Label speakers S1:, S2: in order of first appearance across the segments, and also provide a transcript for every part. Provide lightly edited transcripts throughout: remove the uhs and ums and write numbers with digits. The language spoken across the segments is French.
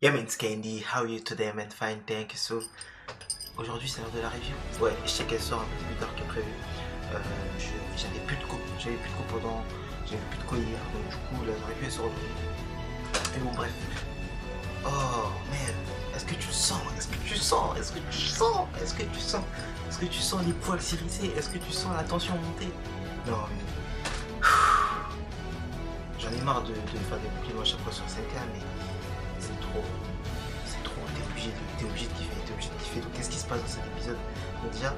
S1: Yeah man, it's Candy, how are you today man? Fine, thank you. So, aujourd'hui c'est l'heure de la review. Ouais, je sais qu'elle sort un peu plus tard que prévu. J'avais plus de coups, pendant, j'avais plus de coups hier, donc du coup la review elle sort aujourd'hui. Et bon bref. Oh man, est-ce que tu sens? Est-ce que tu sens? Est-ce que tu sens? Est-ce que tu sens? Est-ce que tu sens les poils s'hérisser? Est-ce que tu sens la tension monter? Non mais... J'en ai marre de faire des compliments à chaque fois sur 5K, mais c'est trop. C'est trop, t'es obligé de kiffer. Donc qu'est-ce qui se passe dans cet épisode? Donc déjà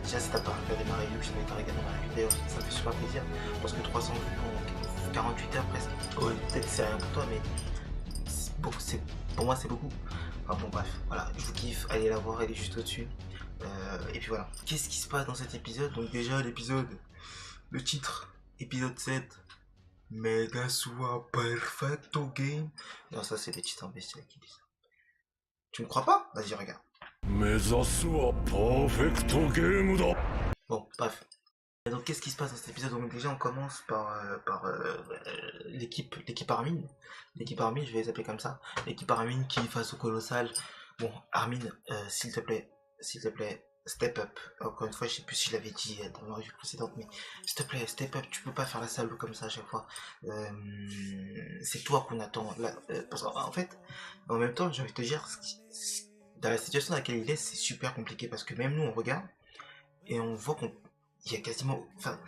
S1: si t'as pas regardé ma review, je t'invite à regarder ma review. D'ailleurs ça me fait super plaisir parce que 300 vues en 48 heures presque. Ouais, peut-être c'est rien pour toi, mais pour moi c'est beaucoup. Enfin bon bref, voilà, je vous kiffe, allez la voir, elle est juste au-dessus. Et puis voilà. Qu'est-ce qui se passe dans cet épisode? Donc déjà l'épisode, le titre, épisode 7. Mega sua perfecto game. Non, ça c'est des titres imbéciles qui disent ça. Tu me crois pas? Vas-y, regarde. Bon, bref. Et donc, qu'est-ce qui se passe dans cet épisode? Donc, déjà, on commence par l'équipe Armin. L'équipe Armin, je vais les appeler comme ça. L'équipe Armin qui face au colossal. Bon, Armin, s'il te plaît, step up. Encore une fois, je sais plus si je l'avais dit dans la revue précédente, mais s'il te plaît, step up. Tu peux pas faire la salaud comme ça à chaque fois. C'est toi qu'on attend. Là, parce qu'en fait, en même temps, j'ai envie de te dire, dans la situation dans laquelle il est, c'est super compliqué parce que même nous, on regarde et on voit il y a quasiment, enfin,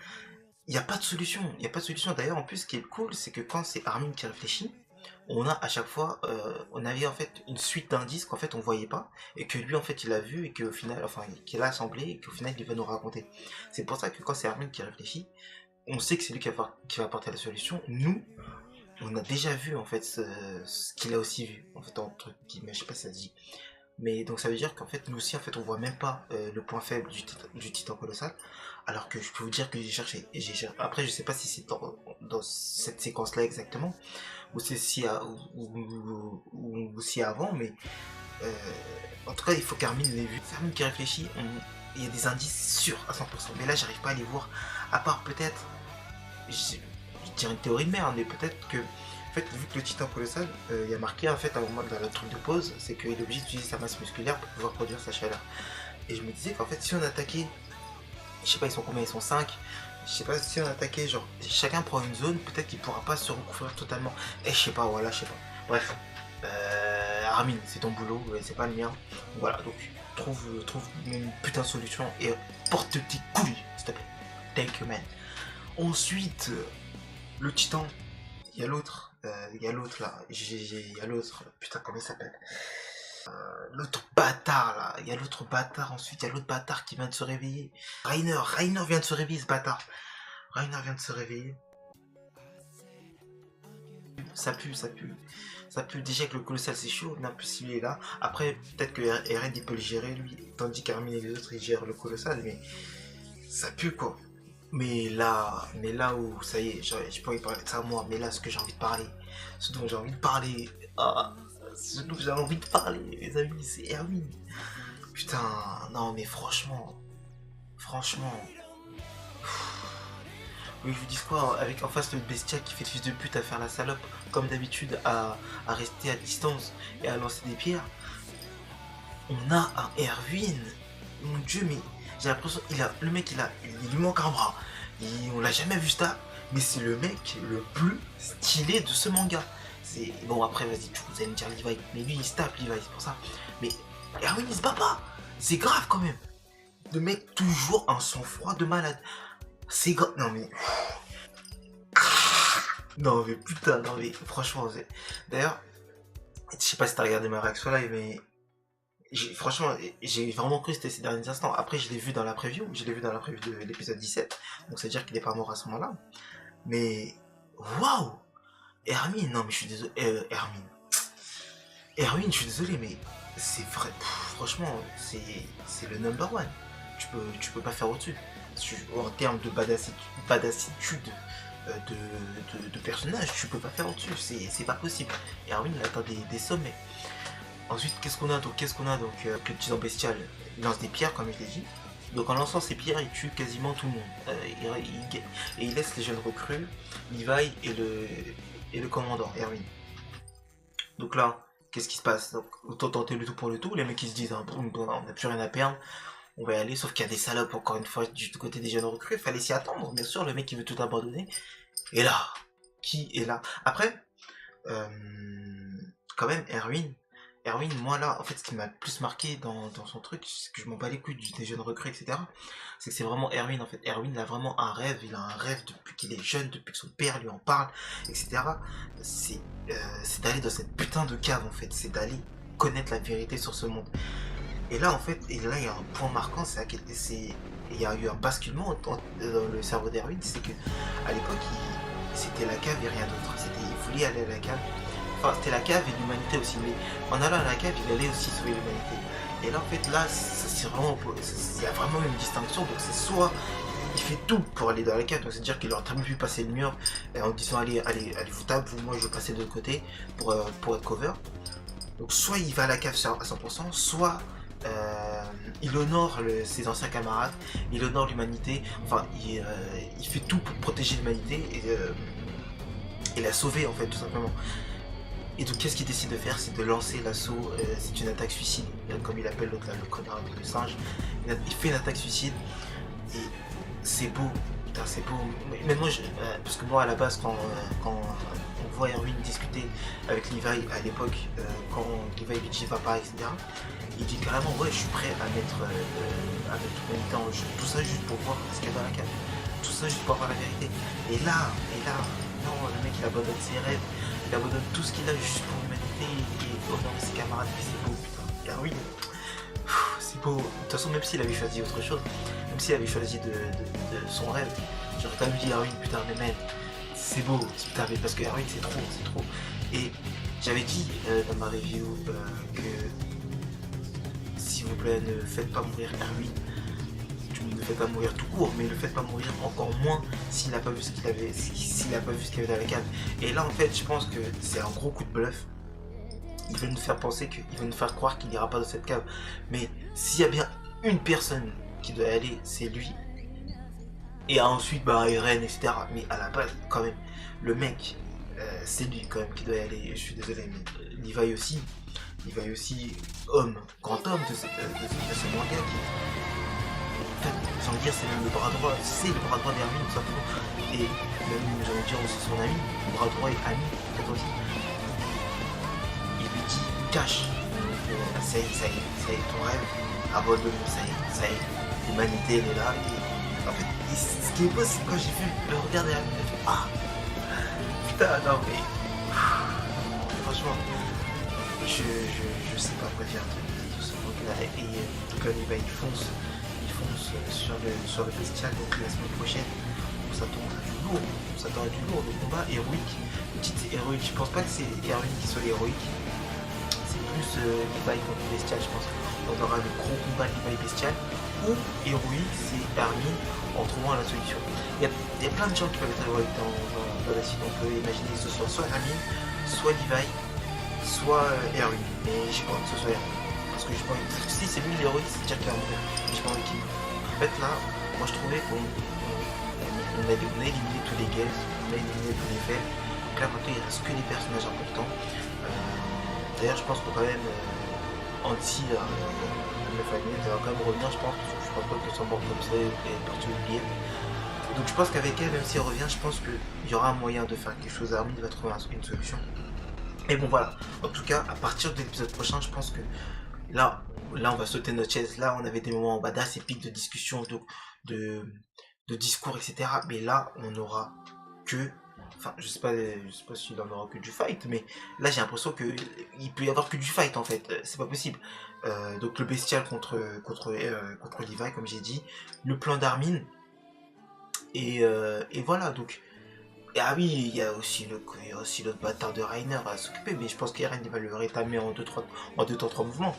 S1: il n'y a pas de solution. Il n'y a pas de solution. D'ailleurs, en plus, ce qui est cool, c'est que quand c'est Armin qui réfléchit, on a à chaque fois, on avait en fait une suite d'indices qu'en fait on voyait pas et que lui en fait il a vu et qu'au final, enfin, qu'il a assemblé et qu'au final il va nous raconter. C'est pour ça que quand c'est Armin qui réfléchit, on sait que c'est lui qui va apporter la solution. Nous, on a déjà vu en fait ce qu'il a aussi vu en fait entre guillemets, je sais pas si ça se dit. Mais donc ça veut dire qu'en fait nous aussi en fait on voit même pas le point faible du titan colossal, alors que je peux vous dire que j'ai cherché. Après je sais pas si c'est dans cette séquence là exactement ou c'est ou si avant, mais euh, en tout cas il faut qu'Armin l'ait vu. C'est Armin qui réfléchit, il y a des indices sûrs à 100%, mais là j'arrive pas à les voir, à part peut-être, je dirais une théorie de merde, mais peut-être que en fait, vu que le titan colossal, il y a marqué en fait à un moment dans le truc de pause, c'est qu'il est obligé d'utiliser sa masse musculaire pour pouvoir produire sa chaleur. Et je me disais qu'en fait, si on attaquait, je sais pas, ils sont combien, ils sont 5. Je sais pas, si on attaquait, genre, chacun prend une zone, peut-être qu'il pourra pas se recouvrir totalement. Et je sais pas, voilà, je sais pas. Bref, Armin, c'est ton boulot, c'est pas le mien. Voilà, donc trouve une putain de solution et porte tes couilles, s'il te plaît. Thank you, man. Ensuite, le titan, il y a l'autre. Il y a l'autre là, il y a l'autre, putain comment il s'appelle, l'autre bâtard là, il y a l'autre bâtard, ensuite il y a l'autre bâtard qui vient de se réveiller, Rainer vient de se réveiller ce bâtard, Rainer vient de se réveiller, ça pue, déjà que le colossal c'est chaud, même plus s'il est là, après peut-être que Eren il peut le gérer lui, tandis qu'Armin et les autres ils gèrent le colossal, mais ça pue quoi. Mais là où, ça y est, j'ai pas envie de parler de ça moi, mais là, ce que j'ai envie de parler, ce dont j'ai envie de parler, ce dont j'ai envie de parler, les amis, c'est Erwin. Putain, non, mais franchement, oui, je vous dis quoi, avec en face le bestial qui fait le fils de pute à faire la salope, comme d'habitude, à rester à distance et à lancer des pierres, on a un Erwin, mon dieu, mais j'ai l'impression, le mec, il lui manque un bras. On l'a jamais vu ça, mais c'est le mec le plus stylé de ce manga. C'est bon, après, vas-y, vous allez me dire Levi, mais lui il se tape Levi, c'est pour ça. Mais Erwin il se bat pas, c'est grave quand même. Le mec toujours un sang-froid de malade. C'est grave, non mais non mais putain, non mais franchement, d'ailleurs, je sais pas si t'as regardé ma réaction live, mais franchement, j'ai vraiment cru que c'était ces derniers instants. Après, je l'ai vu dans la preview, de l'épisode 17, donc ça veut dire qu'il est pas mort à ce moment-là. Mais waouh, Hermine, non mais je suis désolé, Hermine, je suis désolé, mais c'est vrai, franchement, c'est le number one. Tu peux pas faire au-dessus. En termes de badassitude de personnage, tu peux pas faire au-dessus, c'est pas possible. Hermine, il atteint des sommets. Ensuite, qu'est-ce qu'on a donc le petit bestial, il lance des pierres, comme je l'ai dit. Donc en lançant ses pierres, il tue quasiment tout le monde. Et il laisse les jeunes recrues, Levi et le commandant, Erwin. Donc là, qu'est-ce qui se passe? Donc, autant tenter le tout pour le tout. Les mecs qui se disent, ah, bon, on n'a plus rien à perdre, on va y aller. Sauf qu'il y a des salopes, encore une fois, du côté des jeunes recrues. Il fallait s'y attendre, bien sûr. Le mec qui veut tout abandonner. Et là, qui est là? Après, euh, quand même, Erwin, moi là, en fait, ce qui m'a le plus marqué dans son truc, c'est que je m'en bats les couilles des jeunes recrues, etc. C'est que c'est vraiment Erwin, en fait. Erwin, il a vraiment un rêve, il a un rêve depuis qu'il est jeune, depuis que son père lui en parle, etc. C'est d'aller dans cette putain de cave, en fait. C'est d'aller connaître la vérité sur ce monde. Et là, en fait, il y a un point marquant, il y a eu un basculement dans le cerveau d'Erwin, c'est que à l'époque, c'était la cave et rien d'autre. Il voulait aller à la cave. Enfin, c'était la cave et l'humanité aussi, mais en allant à la cave, il allait aussi sauver l'humanité. Et là, en fait, là, il y a vraiment une distinction. Donc, c'est soit il fait tout pour aller dans la cave, donc c'est-à-dire qu'il aurait très bien pu passer le mur en disant allez, vous tape, vous, moi je vais passer de l'autre côté pour être cover. Donc, soit il va à la cave à 100%, soit il honore ses anciens camarades, il honore l'humanité, enfin, il fait tout pour protéger l'humanité et la sauver, en fait, tout simplement. Et donc qu'est-ce qu'il décide de faire? C'est de lancer l'assaut, c'est une attaque suicide, comme il appelle l'autre là, le connard avec le singe. Il fait une attaque suicide et c'est beau, putain c'est beau. Mais moi, parce que moi à la base quand on voit Erwin discuter avec Levi à l'époque, quand Levi lui dit va pas, etc. Il dit carrément ouais je suis prêt à mettre l'humanité en jeu, tout ça juste pour voir ce qu'il y a dans la cave. Tout ça juste pour avoir la vérité. Et là, non, le mec il abandonne ses rêves, il abandonne tout ce qu'il a juste pour l'humanité et honore ses camarades, et c'est beau putain. Et ah oui, c'est beau. De toute façon, même s'il avait choisi autre chose, même s'il avait choisi de son rêve, j'aurais quand même dit Erwin, putain, mais mec, c'est beau, putain, mais parce que Erwin c'est trop. Et j'avais dit dans ma review que s'il vous plaît, ne faites pas mourir Erwin. Ne faites pas mourir tout court, mais ne le faites pas mourir encore moins s'il n'a pas vu ce qu'il avait, s'il n'a pas vu ce qu'il y avait dans la cave. Et là, en fait, je pense que c'est un gros coup de bluff. Il veut nous faire penser il veut nous faire croire qu'il n'ira pas dans cette cave. Mais s'il y a bien une personne qui doit y aller, c'est lui. Et ensuite, bah, Eren, etc. Mais à la base, quand même, le mec, c'est lui quand même qui doit y aller. Je suis désolé, mais Levi aussi, grand homme de ce manga qui. En fait, j'ai envie de dire, c'est même le bras droit, c'est le bras droit d'Erwin, tout simplement. Et même, j'ai envie de dire aussi son ami, le bras droit et ami, peut-être aussi. Il lui dit, cache, ça y est, ton rêve, abandonne, ça y est, l'humanité, elle est là. Et en fait, ce qui est beau, c'est quand j'ai vu le regard d'Erwin, j'ai fait, ah, putain, non, mais, franchement, je sais pas quoi dire de ce manga-là. Et donc là, il fonce sur le bestial, donc la semaine prochaine on s'attend à du lourd, le combat héroïque. Le titre c'est héroïque, je pense pas que c'est Erwin qui soit héroïque, c'est plus Levi contre le bestial, je pense. On aura le gros combat Levi bestial, ou héroïque c'est Armin en trouvant la solution. Il y a plein de gens qui peuvent être héroïques dans la suite, on peut imaginer que ce soit Armin, soit Levi, soit Erwin, mais j'ai pas envie que ce soit Erwin. Parce que si c'est lui l'héroïque, c'est dire qu'il va mourir. J'ai pas envie qu'il meure. En fait là, moi je trouvais qu'on a éliminé tous les guests, on a éliminé tous les faits. Donc là maintenant il reste que des personnages importants. D'ailleurs je pense que quand même Anti la famille, elle va quand même revenir je pense, parce que je pense pas qu'elle soit morte comme ça et partie oubliée. Donc je pense qu'avec elle, même si elle revient, je pense qu'il y aura un moyen de faire quelque chose. Armin va trouver une solution. Et bon voilà, en tout cas à partir de l'épisode prochain, je pense que Là, on va sauter notre chaise. Là, on avait des moments badass, épiques de discussion, de discours, etc. Mais là, on aura que... Enfin, je sais pas s'il en aura que du fight, mais là, j'ai l'impression qu'il peut y avoir que du fight, en fait. C'est pas possible. Donc, le bestial contre Levi, comme j'ai dit. Le plan d'Armin. Et voilà, donc... Ah oui, il y a aussi l'autre bâtard de Reiner à s'occuper, mais je pense qu'Eren va le rétamer en 2-3 mouvements.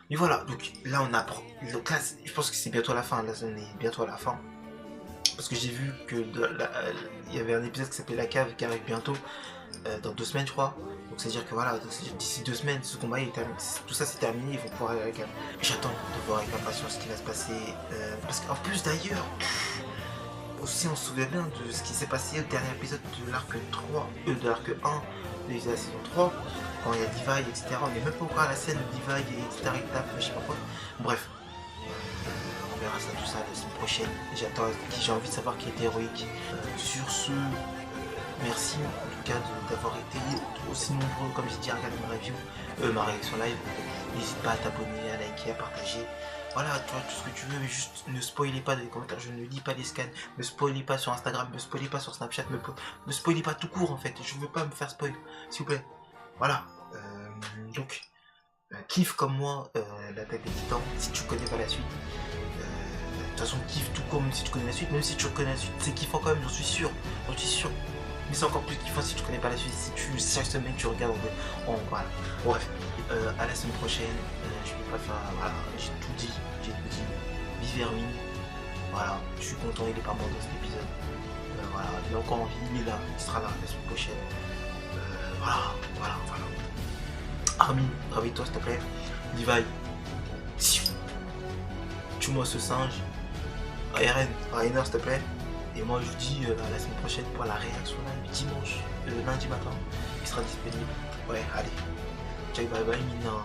S1: Mais voilà, donc là on apprend. Donc là, je pense que c'est bientôt la fin, là on est bientôt à la fin. Parce que j'ai vu que il y avait un épisode qui s'appelait La Cave qui arrive bientôt, dans 2 semaines je crois. Donc c'est à dire que voilà, d'ici 2 semaines, ce combat est terminé, tout ça c'est terminé, ils vont pouvoir aller à la cave. J'attends de voir avec impatience ce qui va se passer. Parce qu'en plus d'ailleurs, aussi on se souvient bien de ce qui s'est passé au dernier épisode de l'arc 3, de l'arc 1 de la saison 3, quand il y a Divide, etc. On n'est même pas encore à la scène de Divide, etc. Je sais pas quoi. Bref, on verra ça tout ça la semaine prochaine. J'ai envie de savoir qui était héroïque. Sur ce, merci en tout cas d'avoir été aussi nombreux, comme j'ai dit, à regarder ma réaction live. N'hésite pas à t'abonner, à liker, à partager. Voilà, tu vois, tout ce que tu veux, mais juste ne spoilez pas dans les commentaires, je ne lis pas les scans, ne spoilez pas sur Instagram, ne spoilez pas sur Snapchat, ne spoilez pas tout court en fait, je veux pas me faire spoil, s'il vous plaît. Voilà, donc, kiffe comme moi l'attaque des titans, si tu connais pas la suite. De toute façon, kiffe tout comme si tu connais la suite, même si tu connais la suite, c'est kiffant quand même, j'en suis sûr. Mais c'est encore plus kiffant si tu connais pas la suite, si chaque semaine tu regardes voilà. Bref, à la semaine prochaine, je vais pas faire, voilà, j'ai tout dit, vive Hermine, voilà, je suis content, il est pas mort dans cet épisode, voilà, il a encore envie, il est là, il sera là la semaine prochaine, voilà. Armin, réveille-toi s'il te plaît, Levi, tue-moi ce singe, Rainer s'il te plaît. Et moi je vous dis à la semaine prochaine pour la réaction live dimanche, lundi matin, qui sera disponible. Ouais, allez. Ciao, bye bye, Mina.